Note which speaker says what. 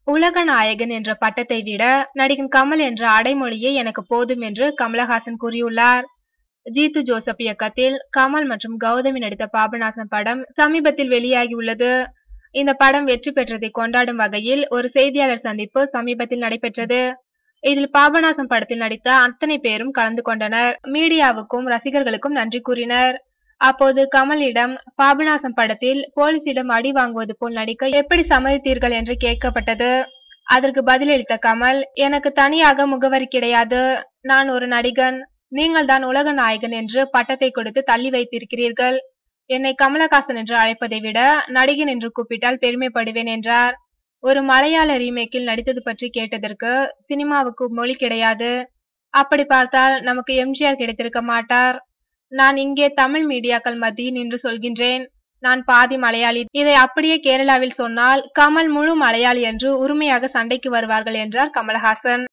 Speaker 1: உலக நாயகன் என்ற பட்டத்தை விட நடிகன் கமல் என்ற அடைமொழியே எனக்கு போதும் என்று கமலஹாசன் கூறியுள்ளார். ஜீத்து ஜோசப் இயக்கத்தில் கமல் மற்றும் கௌதமி நடித்த பாபநாசம் படம் சமீபத்தில் வெளியாகியுள்ளது. இந்த படம் வெற்றி பெற்றதை கொண்டாடும் வகையில் ஒரு செய்தியாளர் சந்திப்பு சமீபத்தில் நடைபெற்றது. இதில் பாபநாசம் படத்தில் நடித்த அத்தனை பேரும் கலந்து கொண்டனர். மீடியாவுக்கும் ரசிகர்களுக்கும் நன்றி கூறினர். அப்போது கமலிடம் பாபநாசம் படத்தில் போலீசிடம் அடி வாங்குவது போல் நடிக்க எப்படி சம்மதித்தீர்கள் என்று கேட்கப்பட்டது. அதற்கு பதிலளித்த கமல், எனக்கு தனியாக முகவரி கிடையாது, நான் ஒரு நடிகன், நீங்கள் தான் உலக நாயகன் என்று பட்டத்தை கொடுத்து தள்ளி வைத்திருக்கிறீர்கள். என்னை கமலஹாசன் என்று அழைப்பதை விட நடிகன் என்று கூப்பிட்டால் பெருமைப்படுவேன் என்றார். ஒரு மலையாள ரீமேக்கில் நடித்தது பற்றி கேட்டதற்கு, சினிமாவுக்கு மொழி கிடையாது, அப்படி பார்த்தால் நமக்கு எம்ஜிஆர் கிடைத்திருக்க மாட்டார். நான் இங்கே தமிழ் மீடியாக்கள் மத்தியில் நின்று சொல்கின்றேன், நான் பாதி மலையாளி. இதை அப்படியே கேரளாவில் சொன்னால் கமல் முழு மலையாளி என்று உரிமையாக சண்டைக்கு வருவார்கள் என்றார் கமலஹாசன்.